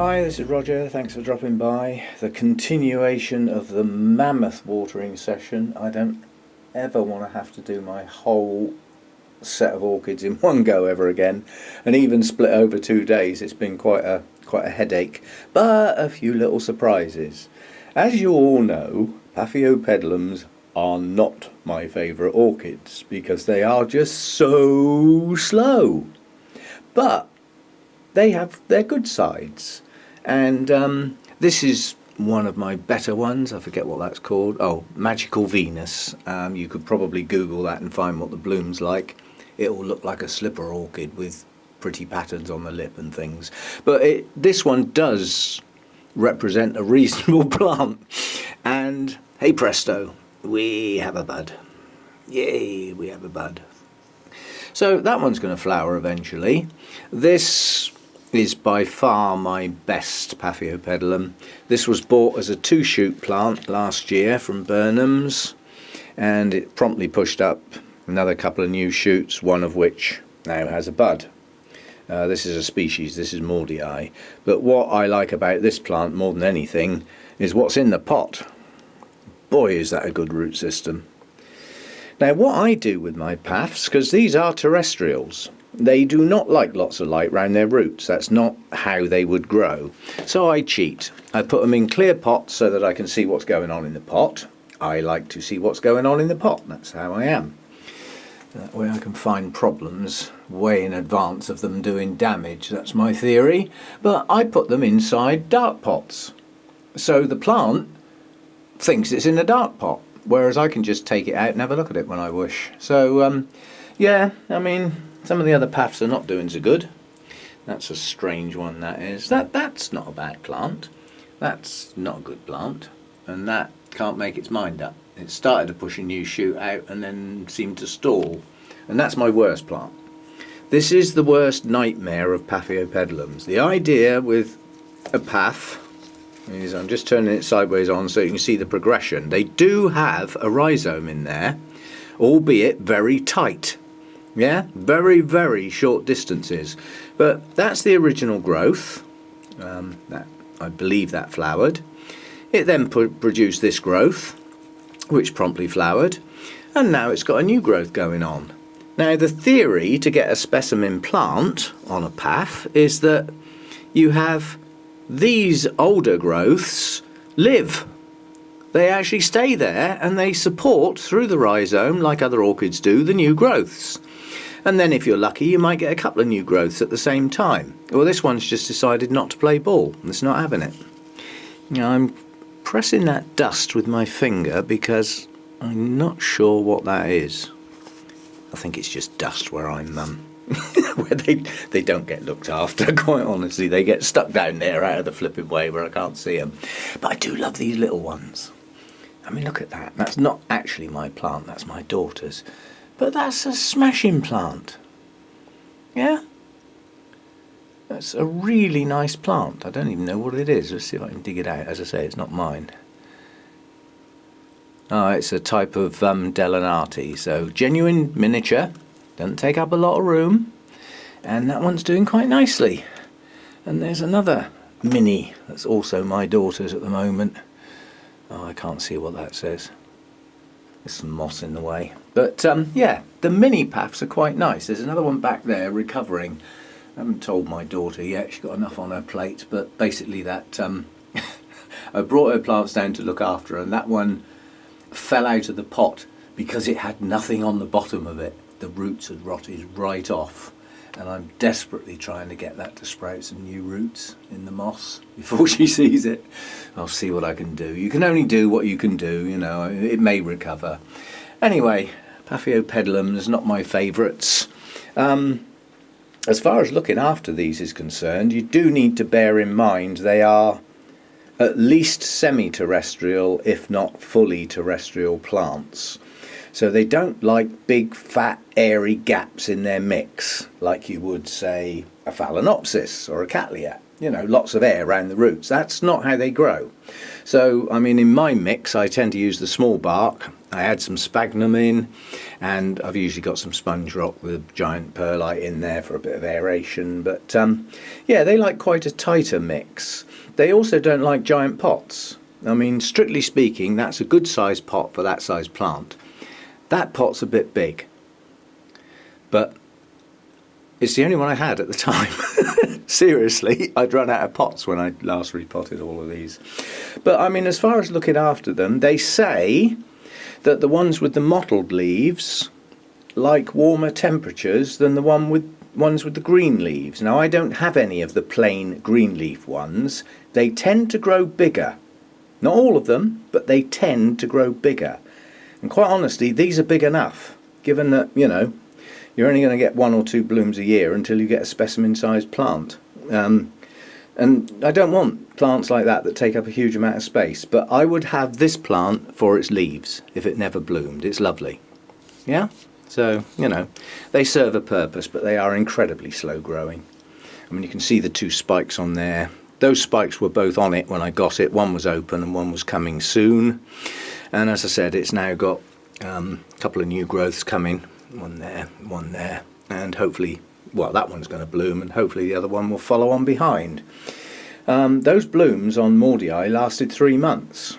Hi, this is Roger. Thanks for dropping by. The continuation of the mammoth watering session. I don't ever want to have to do my whole set of orchids in one go ever again, and even split over 2 days. It's been quite a headache, but a few little surprises. As you all know, Paphiopedilums are not my favourite orchids because they are just so slow. But they have their good sides, and this is one of my better ones. I forget what that's called. Oh, Magical Venus. You could probably Google that and find what the bloom's like. It will look like a slipper orchid with pretty patterns on the lip and things, but this one does represent a reasonable plant, and hey presto, we have a bud. Yay, we have a bud. So that one's going to flower eventually. This is by far my best Paphiopedilum. This was bought as a 2-shoot plant last year from Burnham's, and it promptly pushed up another couple of new shoots, one of which now has a bud. This is a species, this is Maudii, but what I like about this plant more than anything is what's in the pot. Boy, is that a good root system. Now what I do with my paphs, because these are terrestrials, they do not like lots of light round their roots. That's not how they would grow. So I cheat. I put them in clear pots so that I can see what's going on in the pot. I like to see what's going on in the pot. That's how I am. That way I can find problems way in advance of them doing damage. That's my theory. But I put them inside dark pots. So the plant thinks it's in a dark pot, whereas I can just take it out and have a look at it when I wish. So yeah, I mean, some of the other paphs are not doing so good. That's a strange one, that is. That's not a bad plant. That's not a good plant. And that can't make its mind up. It started to push a new shoot out and then seemed to stall. And that's my worst plant. This is the worst nightmare of Paphiopedilums. The idea with a paph is, I'm just turning it sideways on so you can see the progression. They do have a rhizome in there, albeit very tight. Yeah, very, very short distances. But that's the original growth. That I believe that flowered. It then produced this growth, which promptly flowered. And now it's got a new growth going on. Now the theory to get a specimen plant on a paph is that you have these older growths live. They actually stay there and they support through the rhizome, like other orchids do, the new growths. And then if you're lucky, you might get a couple of new growths at the same time. Well, this one's just decided not to play ball. It's not having it. Now, I'm pressing that dust with my finger because I'm not sure what that is. I think it's just dust where I'm where they don't get looked after, quite honestly. They get stuck down there out of the flipping way where I can't see them. But I do love these little ones. I mean, look at that. That's not actually my plant, that's my daughter's. But that's a smashing plant. Yeah? That's a really nice plant. I don't even know what it is. Let's see if I can dig it out. As I say, it's not mine. Oh, it's a type of Delanati. So genuine miniature. Doesn't take up a lot of room. And that one's doing quite nicely. And there's another mini that's also my daughter's at the moment. Oh, I can't see what that says. There's some moss in the way. But yeah, the mini paphs are quite nice. There's another one back there recovering. I haven't told my daughter yet. She's got enough on her plate. But basically that I brought her plants down to look after her, and that one fell out of the pot because it had nothing on the bottom of it. The roots had rotted right off. And I'm desperately trying to get that to sprout some new roots in the moss before she sees it. I'll see what I can do. You can only do what you can do, you know. It may recover. Anyway, Paphiopedilums, not my favourites. As far as looking after these is concerned, you do need to bear in mind they are at least semi-terrestrial, if not fully terrestrial plants. So they don't like big, fat, airy gaps in their mix, like you would, say, a Phalaenopsis or a Cattleya. You know, lots of air around the roots. That's not how they grow. So, I mean, in my mix, I tend to use the small bark I add some sphagnum in, and I've usually got some sponge rock with giant perlite in there for a bit of aeration. But yeah, they like quite a tighter mix. They also don't like giant pots. I mean, strictly speaking, that's a good sized pot for that size plant. That pot's a bit big, but it's the only one I had at the time. Seriously, I'd run out of pots when I last repotted all of these. But I mean, as far as looking after them, they say that the ones with the mottled leaves like warmer temperatures than the ones with the green leaves. Now, I don't have any of the plain green leaf ones. They tend to grow bigger. Not all of them, but they tend to grow bigger. And quite honestly, these are big enough, given that, you know, you're only going to get 1 or 2 blooms a year until you get a specimen-sized plant. And I don't want plants like that take up a huge amount of space, but I would have this plant for its leaves if it never bloomed. It's lovely. Yeah? So, you know, they serve a purpose, but they are incredibly slow growing. I mean, you can see the 2 spikes on there. Those spikes were both on it when I got it. One was open and one was coming soon. And as I said, it's now got a couple of new growths coming. One there, and hopefully, well, that one's going to bloom, and hopefully the other one will follow on behind. Those blooms on Maudii lasted 3 months,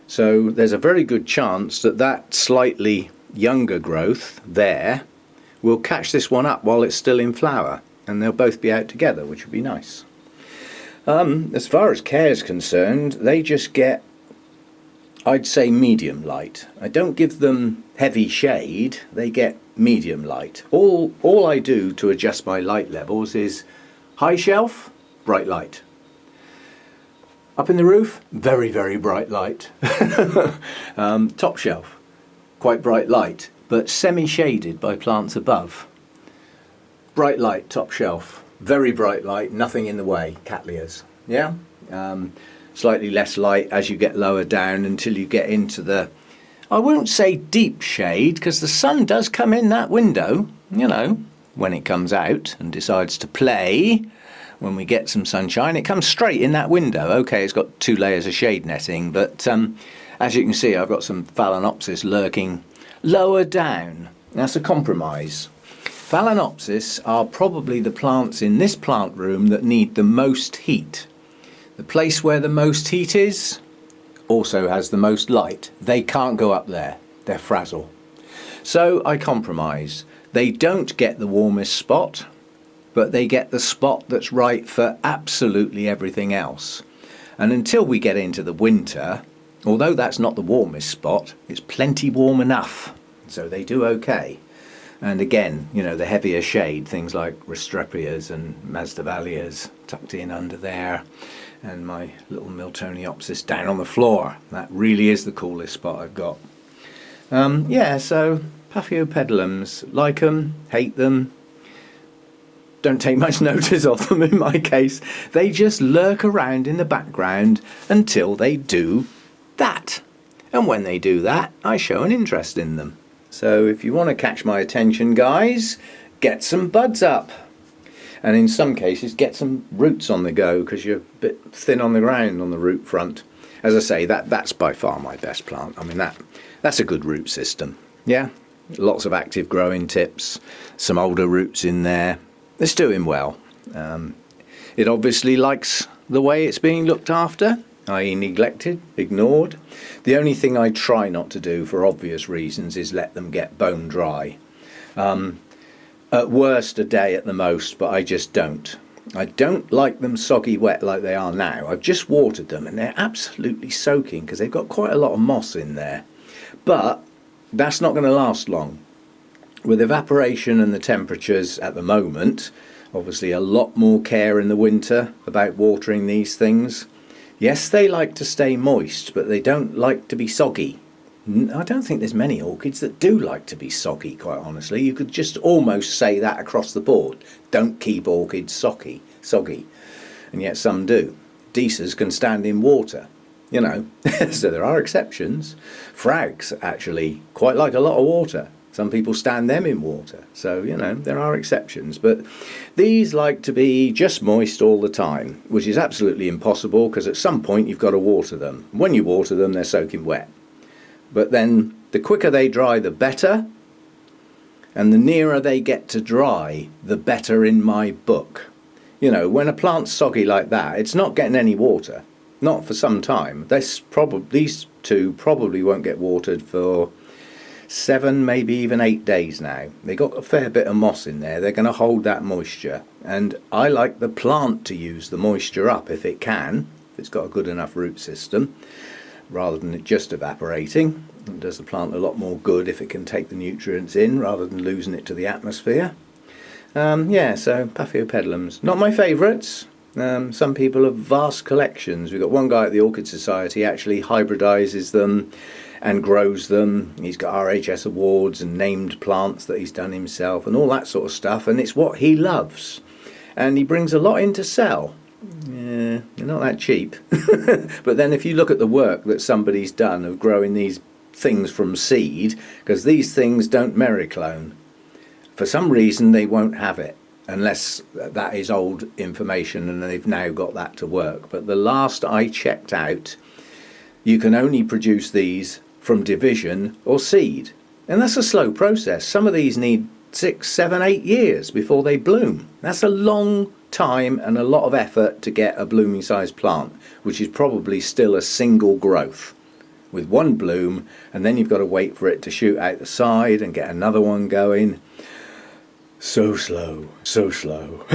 so there's a very good chance that that slightly younger growth there will catch this one up while it's still in flower, and they'll both be out together, which would be nice. As far as care is concerned, they just get, I'd say, medium light. I don't give them heavy shade, they get medium light. All I do to adjust my light levels is high shelf, bright light. Up in the roof, very, very bright light. Top shelf, quite bright light, but semi-shaded by plants above. Bright light, top shelf, very bright light, nothing in the way, cattleyas. Yeah? Slightly less light as you get lower down until you get into the, I won't say deep shade, because the sun does come in that window, you know, when it comes out and decides to play. When we get some sunshine, it comes straight in that window. Okay, it's got 2 layers of shade netting, but as you can see, I've got some Phalaenopsis lurking lower down. That's a compromise. Phalaenopsis are probably the plants in this plant room that need the most heat. The place where the most heat is also has the most light. They can't go up there. They're frazzle. So I compromise. They don't get the warmest spot, but they get the spot that's right for absolutely everything else. And until we get into the winter, although that's not the warmest spot, it's plenty warm enough. So they do okay. And again, you know, the heavier shade, things like Restrepias and Masdevallias tucked in under there, and my little Miltoniopsis down on the floor. That really is the coolest spot I've got. Yeah, so Paphiopedilums, like them, hate them, don't take much notice of them in my case. They just lurk around in the background until they do that. And when they do that, I show an interest in them. So if you want to catch my attention, guys, get some buds up. And in some cases, get some roots on the go, because you're a bit thin on the ground on the root front. As I say, that's by far my best plant. I mean, that's a good root system. Yeah, lots of active growing tips, some older roots in there. It's doing well. It obviously likes the way it's being looked after, i.e. neglected, ignored. The only thing I try not to do, for obvious reasons, is let them get bone dry. At worst, a day at the most, but I just don't. I don't like them soggy wet like they are now. I've just watered them and they're absolutely soaking because they've got quite a lot of moss in there. But that's not going to last long. With evaporation and the temperatures at the moment, obviously a lot more care in the winter about watering these things. Yes, they like to stay moist, but they don't like to be soggy. I don't think there's many orchids that do like to be soggy, quite honestly. You could just almost say that across the board. Don't keep orchids soggy. And yet some do. Deces can stand in water, you know. So there are exceptions. Frags actually quite like a lot of water. Some people stand them in water. So, you know, there are exceptions. But these like to be just moist all the time, which is absolutely impossible because at some point you've got to water them. When you water them, they're soaking wet. but then the quicker they dry the better, and the nearer they get to dry the better in my book. You know, when a plant's soggy like that, it's not getting any water, not for some time. These two probably won't get watered for 7, maybe even 8 days now. They got a fair bit of moss in there. They're going to hold that moisture, and I like the plant to use the moisture up if it can, if it's got a good enough root system, rather than it just evaporating. It does the plant a lot more good if it can take the nutrients in rather than losing it to the atmosphere. Yeah, so Paphiopedilums, not my favourites. Some people have vast collections. We've got one guy at the Orchid Society actually hybridises them and grows them. He's got RHS awards and named plants that he's done himself and all that sort of stuff, and it's what he loves, and he brings a lot in to sell. Yeah, they're not that cheap. But then if you look at the work that somebody's done of growing these things from seed, because these things don't mericlone, for some reason they won't have it, unless that is old information and they've now got that to work. But the last I checked out, you can only produce these from division or seed, and that's a slow process. Some of these need 6, 7, 8 years before they bloom. That's a long time and a lot of effort to get a blooming sized plant, which is probably still a single growth with one bloom, and then you've got to wait for it to shoot out the side and get another one going. So slow, so slow.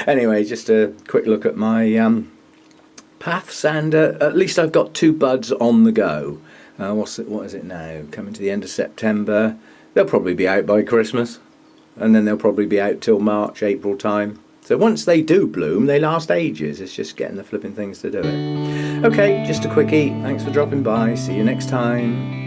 Anyway, just a quick look at my paths, and at least I've got 2 buds on the go. What is it now? Coming to the end of September. They'll probably be out by Christmas, and then they'll probably be out till March, April time. So once they do bloom, they last ages. It's just getting the flipping things to do it. Okay, just a quickie. Thanks for dropping by. See you next time.